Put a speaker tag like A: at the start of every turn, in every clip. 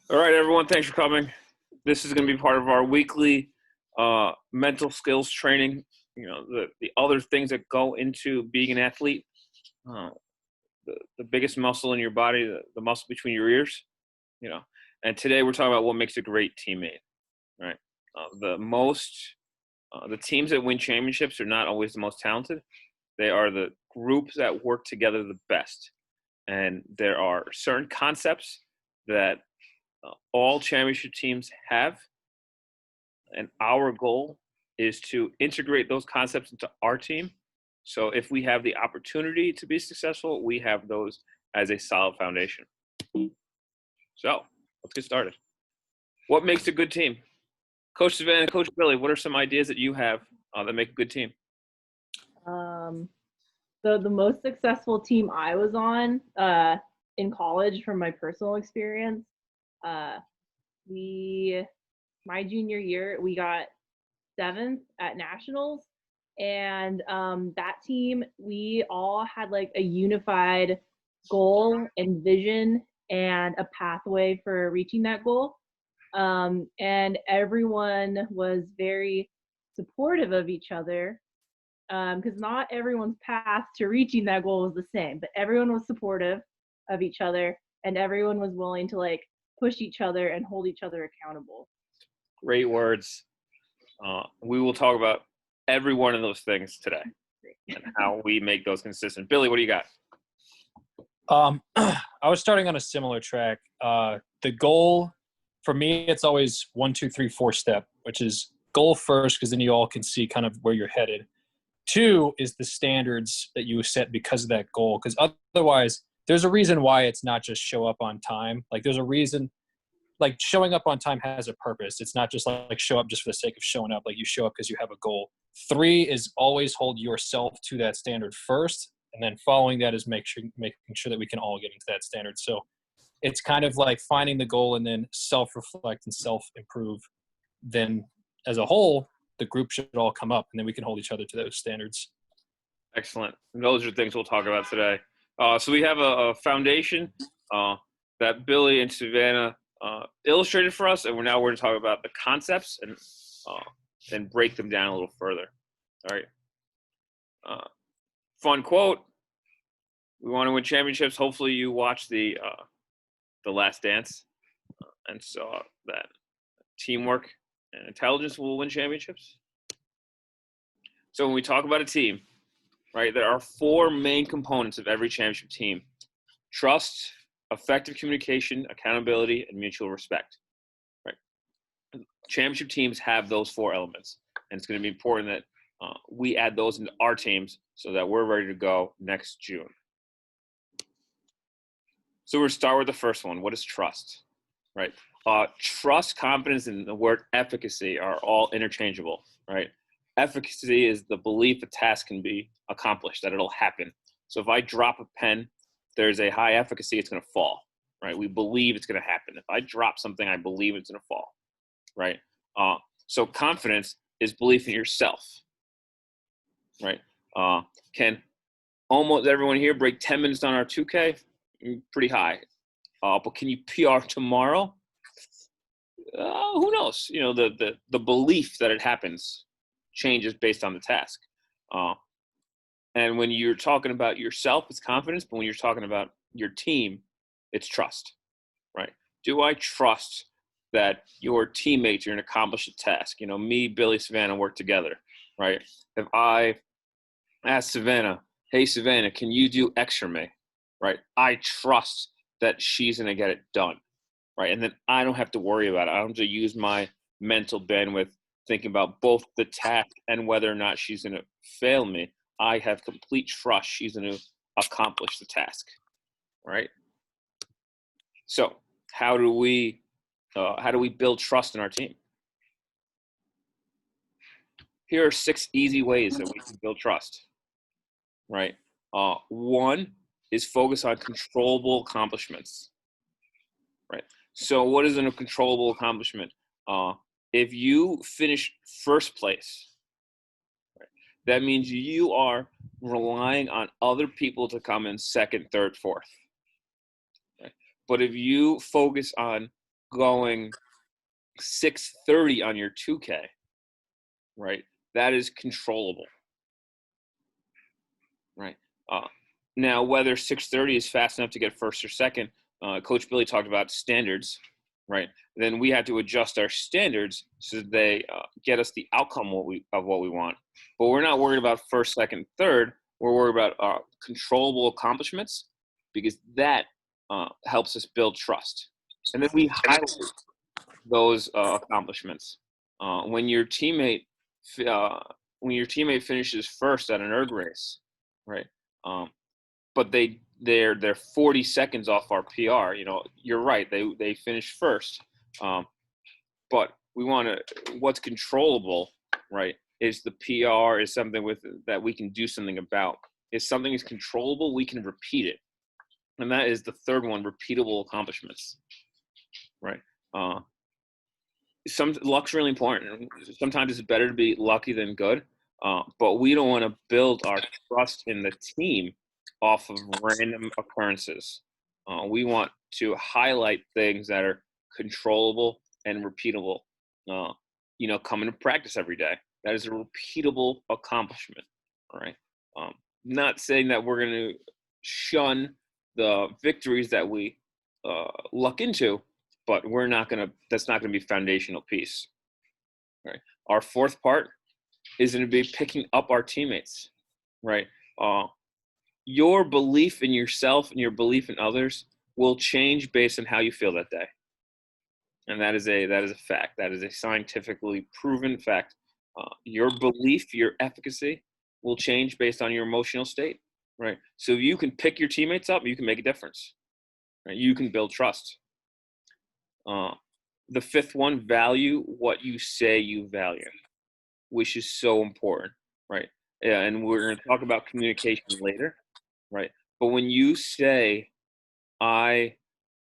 A: All right, everyone. Thanks for coming. This is going to be part of our weekly mental skills training. The other things that go into being an athlete. Uh, the biggest muscle in your body, the muscle between your ears. You know, and today we're talking about what makes a great teammate. Right. The teams that win championships are not always the most talented. They are the groups that work together the best. And there are certain concepts that all championship teams have, and our goal is to integrate those concepts into our team. So if we have the opportunity to be successful, we have those as a solid foundation. So let's get started. What makes a good team? Coach Savannah and Coach Billy, what are some ideas that you have that make a good team?
B: Um, the most successful team I was on in college, from my personal experience, uh, we my junior year we got seventh at nationals, and that team we all had like a unified goal and vision and a pathway for reaching that goal. And everyone was very supportive of each other, because not everyone's path to reaching that goal was the same, but everyone was supportive of each other and everyone was willing to like push each other and hold each other accountable.
A: Great words. We will talk about every one of those things today and how we make those consistent. Billy, what do you got?
C: I was starting on a similar track. The goal for me, it's always 1, 2, 3, 4 step, which is goal first, because then you all can see kind of where you're headed. 2 is the standards that you set because of that goal. Because otherwise, there's a reason why it's not just show up on time. Like there's a reason, like showing up on time has a purpose. It's not just like show up just for the sake of showing up. Like you show up because you have a goal. 3 is always hold yourself to that standard first. And then following that is making sure that we can all get into that standard. So it's kind of like finding the goal and then self-reflect and self-improve. Then as a whole, the group should all come up, and then we can hold each other to those standards.
A: Excellent. And those are things we'll talk about today. So we have a foundation that Billy and Savannah illustrated for us, and we're going to talk about the concepts and break them down a little further. All right. Fun quote. We want to win championships. Hopefully you watched the Last Dance and saw that teamwork and intelligence will win championships. So when we talk about a team, right, there are 4 main components of every championship team: trust, effective communication, accountability, and mutual respect. Right. Championship teams have those 4 elements, and it's going to be important that we add those into our teams so that we're ready to go next June. So we're going to start with the first one. What is trust? Right. Trust, confidence, and the word efficacy are all interchangeable. Right. Efficacy is the belief a task can be accomplished, that it'll happen. So if I drop a pen, there's a high efficacy it's going to fall. Right. We believe it's going to happen. If I drop something, I believe it's going to fall. Right. So confidence is belief in yourself. Right. Can almost everyone here break 10 minutes on our 2K? Pretty high. But can you PR tomorrow? Who knows? The belief that it happens changes based on the task. And when you're talking about yourself, it's confidence. But when you're talking about your team, it's trust. Right? Do I trust that your teammates are going to accomplish a task? Me, Billy, Savannah work together. Right? If I ask Savannah, hey, Savannah, can you do X for me? Right? I trust that she's going to get it done. Right? And then I don't have to worry about it. I don't have to use my mental bandwidth thinking about both the task and whether or not she's going to fail me. I have complete trust she's going to accomplish the task. Right? So how do we build trust in our team? Here are 6 easy ways that we can build trust. Right? 1 is focus on controllable accomplishments. Right? So what is a controllable accomplishment? If you finish first place, right, that means you are relying on other people to come in second, third, fourth. Right? But if you focus on going 6:30 on your 2K, right? That is controllable, right? Now, whether 6:30 is fast enough to get first or second, Coach Billy talked about standards, right? Then we had to adjust our standards so that they get us the outcome of what we want. But we're not worried about first, second, third. We're worried about controllable accomplishments, because that helps us build trust. And then we highlight those accomplishments. When your teammate finishes first at an erg race, right? But they're 40 seconds off our PR. You know, you're right. They finished first, but we want to. What's controllable, right? Is the PR is something that we can do something about. If something is controllable, we can repeat it, and that is the third one: repeatable accomplishments, right? Some luck's really important. Sometimes it's better to be lucky than good, but we don't want to build our trust in the team off of random occurrences. We want to highlight things that are controllable and repeatable. Coming to practice every day. That is a repeatable accomplishment, right? Not saying that we're going to shun the victories that we luck into, but that's not going to be foundational piece, right? Our fourth part is going to be picking up our teammates, right? Your belief in yourself and your belief in others will change based on how you feel that day. And that is a fact. That is a scientifically proven fact. Your belief, your efficacy will change based on your emotional state, right? So if you can pick your teammates up, you can make a difference, right? You can build trust. The fifth one, value what you say you value, which is so important, right? Yeah, and we're going to talk about communication later, right? But when you say, I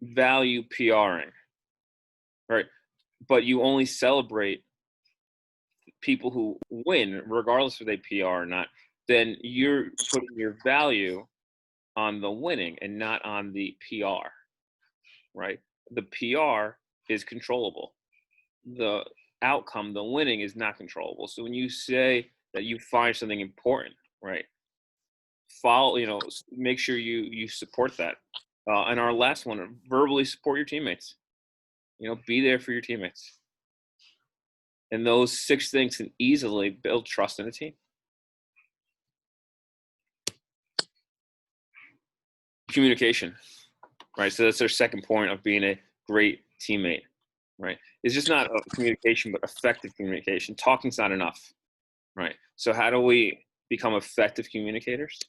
A: value PRing, right? But you only celebrate people who win, regardless if they PR or not, then you're putting your value on the winning and not on the PR, right? The PR is controllable. The outcome, the winning, is not controllable. So when you say that you find something important, right? Make sure you support that. And our last one, verbally support your teammates. Be there for your teammates. And those 6 things can easily build trust in a team. Communication, right? So that's our second point of being a great teammate, right? It's just not communication, but effective communication. Talking's not enough, right? So how do we become effective communicators?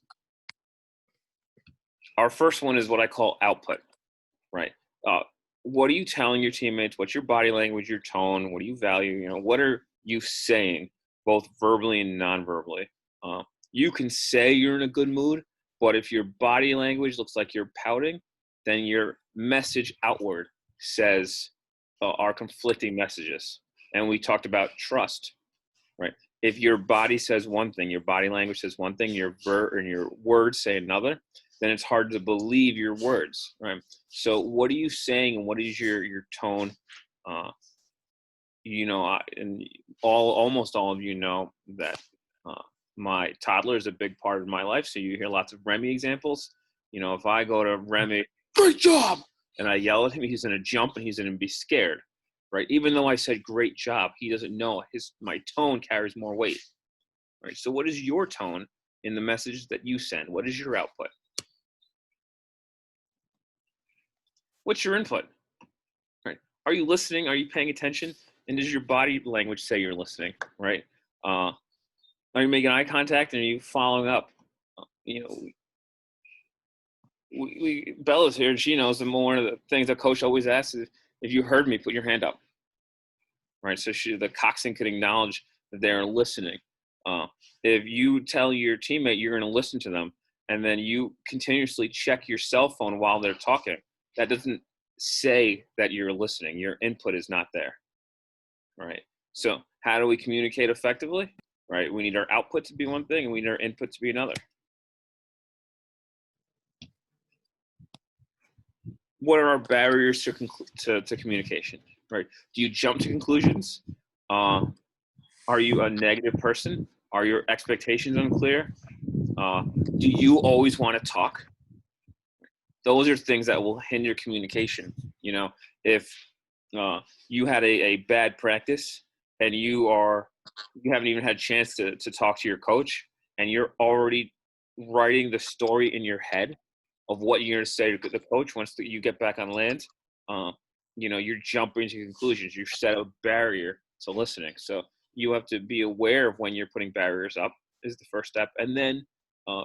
A: Our first one is what I call output, right? What are you telling your teammates? What's your body language, your tone? What do you value? What are you saying, both verbally and non-verbally? You can say you're in a good mood, but if your body language looks like you're pouting, then your message outward says are conflicting messages. And we talked about trust, right? If your body says one thing, your body language says one thing, your words say another, then it's hard to believe your words, right? So what are you saying, and what is your tone? And almost all of you know that my toddler is a big part of my life. So you hear lots of Remy examples. If I go to Remy, great job, and I yell at him, he's going to jump and he's going to be scared, right? Even though I said great job, he doesn't know my tone carries more weight, right? So what is your tone in the message that you send? What is your output? What's your input, right? Are you listening? Are you paying attention? And does your body language say you're listening, right? Are you making eye contact, and are you following up? Bella's here, and she knows. And one of the things that coach always asks is, if you heard me, put your hand up, right? So the coxswain could acknowledge that they're listening. If you tell your teammate you're going to listen to them, and then you continuously check your cell phone while they're talking, that doesn't say that you're listening. Your input is not there, right? So how do we communicate effectively, right? We need our output to be one thing, and we need our input to be another. what are our barriers to communication, right? Do you jump to conclusions? Are you a negative person? Are your expectations unclear? Do you always want to talk? Those are things that will hinder communication. You know, if you had a bad practice and you haven't even had a chance to talk to your coach, and you're already writing the story in your head of what you're going to say to the coach once you get back on land, you know, you're jumping to conclusions. You set a barrier to listening. So you have to be aware of when you're putting barriers up is the first step, and then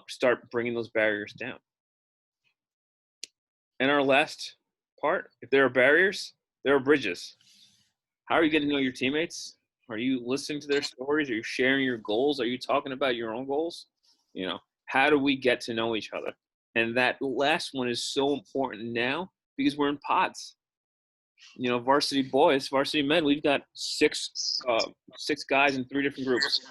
A: start bringing those barriers down. And our last part, if there are barriers, there are bridges. How are you getting to know your teammates? Are you listening to their stories? Are you sharing your goals? Are you talking about your own goals? You know, how do we get to know each other? And that last one is so important now because we're in pods. You know, varsity boys, varsity men, we've got six guys in 3 different groups.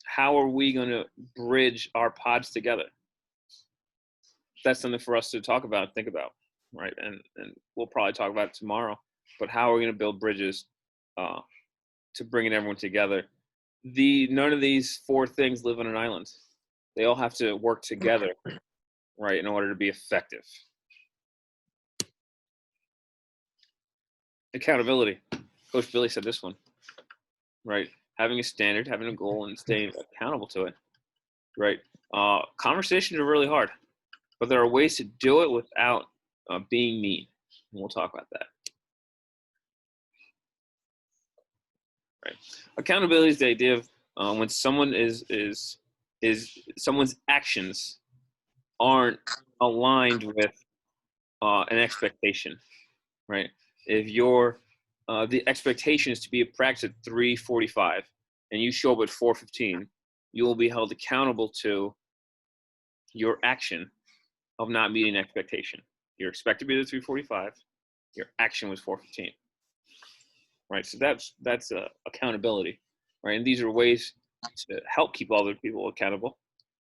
A: How are we going to bridge our pods together? That's something for us to talk about and think about, right? And we'll probably talk about it tomorrow. But how are we going to build bridges to bringing everyone together? None of these 4 things live on an island. They all have to work together, right, in order to be effective. Accountability. Coach Billy said this one, right? Having a standard, having a goal, and staying accountable to it, right? Conversations are really hard, but there are ways to do it without being mean. And we'll talk about that. Right. Accountability is the idea of when someone is someone's actions aren't aligned with an expectation, right? If the expectation is to be at practice at 3:45 and you show up at 4:15, you will be held accountable to your action of not meeting expectation. You're expected to be at 3:45. Your action was 4:15. Right, so that's accountability, right? And these are ways to help keep other people accountable,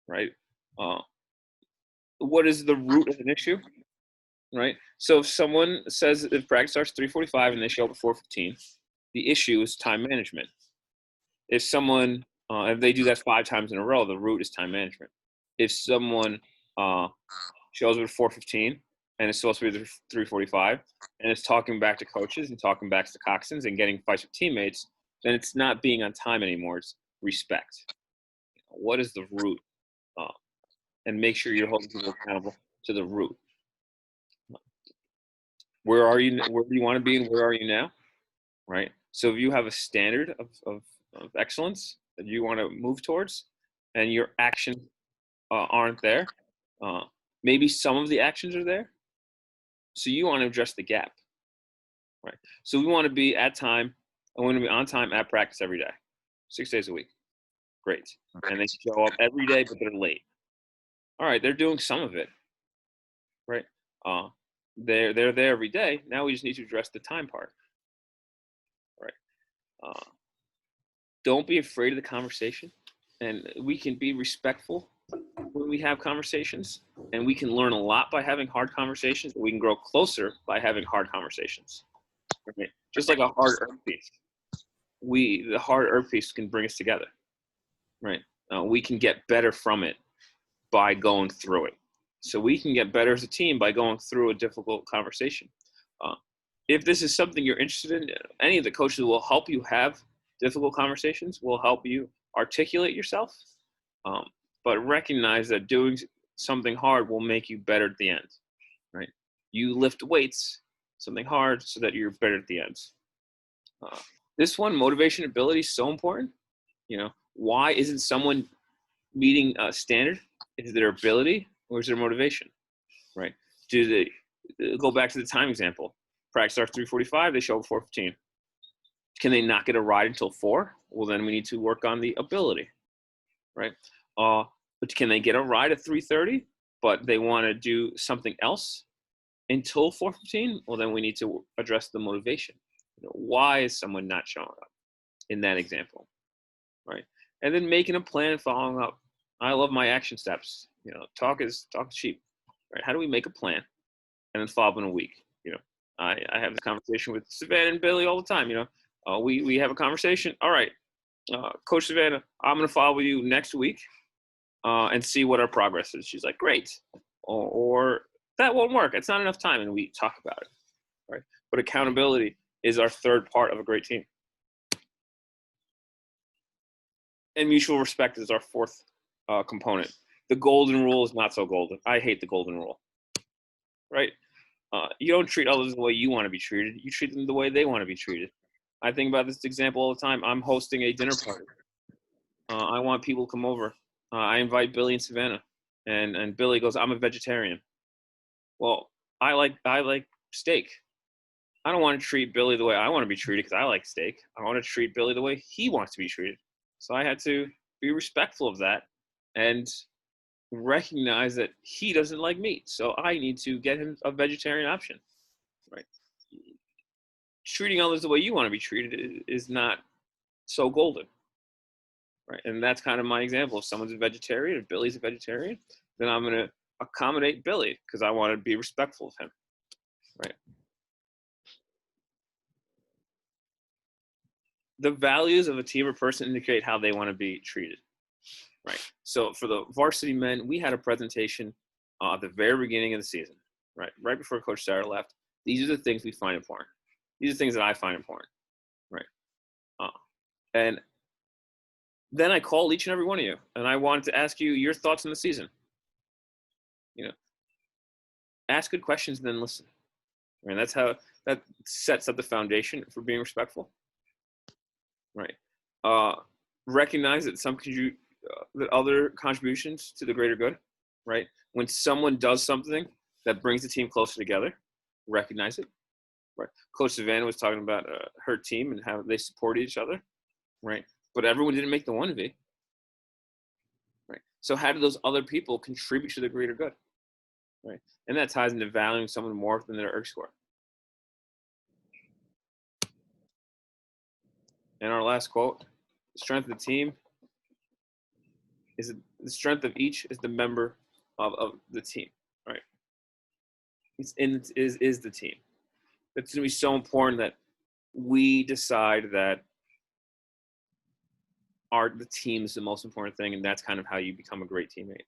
A: right? What is the root of an issue, right? So if someone says if practice starts 3:45 and they show up at 4:15, the issue is time management. If someone if they do that 5 times in a row, the root is time management. If someone shows up at 4:15 and it's supposed to be 3:45, and it's talking back to coaches and talking back to coxswains and getting fights with teammates, then it's not being on time anymore. It's respect. What is the root? And make sure you're holding people accountable to the root. Where are you? Where do you want to be, and where are you now? Right. So if you have a standard of excellence that you want to move towards, and your actions aren't there, maybe some of the actions are there. So you want to address the gap, right? So we want to be at time. I want to be on time at practice every day, 6 days a week. Great. And they show up every day, but they're late. All right, they're doing some of it, right? They're there every day. Now we just need to address the time part, right? Don't be afraid of the conversation, and we can be respectful when we have conversations, and we can learn a lot by having hard conversations. We can grow closer by having hard conversations. Right? Just like a hard earth piece, the hard earth piece can bring us together. Right? We can get better from it by going through it. So we can get better as a team by going through a difficult conversation. If this is something you're interested in, any of the coaches will help you have difficult conversations, will help you articulate yourself. But recognize that doing something hard will make you better at the end, right? You lift weights, something hard, so that you're better at the end. This one, motivation, ability, is so important. You know, why isn't someone meeting a standard? Is it their ability or is their motivation, right? Do they go back to the time example? Practice starts 3:45, they show up 4:15. Can they not get a ride until 4? Well, then we need to work on the ability, right? But can they get a ride at 3:30, but they want to do something else until 4:15? Well, then we need to address the motivation. You know, why is someone not showing up in that example, right? And then making a plan and following up. I love my action steps. You know, talk is cheap, right? How do we make a plan? and then follow up in a week. I have this conversation with Savannah and Billy all the time. We have a conversation. All right, Coach Savannah, I'm going to follow with you next week and see what our progress is. She's like, great. Or that won't work. It's not enough time, and we talk about it. Right? But accountability is our third part of a great team. And mutual respect is our fourth component. The golden rule is not so golden. I hate the golden rule. Right? You don't treat others the way you want to be treated. You treat them the way they want to be treated. I think about this example all the time. I'm hosting a dinner party. I want people to come over. I invite Billy and Savannah, and Billy goes, "I'm a vegetarian." Well, I like steak. I don't want to treat Billy the way I want to be treated because I like steak. I want to treat Billy the way he wants to be treated. So I had to be respectful of that and recognize that he doesn't like meat. So I need to get him a vegetarian option, right? Treating others the way you want to be treated is not so golden, right? And that's kind of my example. If someone's a vegetarian, if Billy's a vegetarian, then I'm going to accommodate Billy because I want to be respectful of him, right? The values of a team or person indicate how they want to be treated, right? So for the varsity men, we had a presentation at the very beginning of the season, right before Coach Sarah left. These are the things we find important. These are things that I find important, right? And then I called each and every one of you, and I wanted to ask you your thoughts on the season. Ask good questions and then listen. And that's how that sets up the foundation for being respectful, right? Recognize that that other contributions to the greater good, right? When someone does something that brings the team closer together, recognize it, right? Coach Savannah was talking about her team and how they support each other, right? But everyone didn't make the 1V, right? So how do those other people contribute to the greater good, right? And that ties into valuing someone more than their ERG score. And our last quote: "The strength of the team is the strength of each is the member of the team, right? Is the team. It's going to be so important that we decide that the team is the most important thing, and that's kind of how you become a great teammate."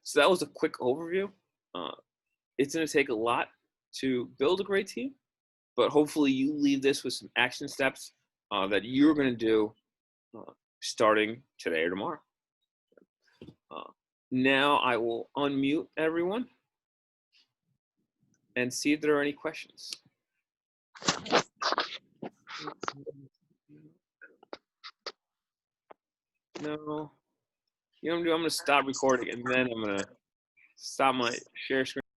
A: So that was a quick overview. It's going to take a lot to build a great team, but hopefully you leave this with some action steps that you're going to do starting today or tomorrow. Now I will unmute everyone and see if there are any questions. No. You know what I'm going to do? I'm going to stop recording, and then I'm going to stop my share screen.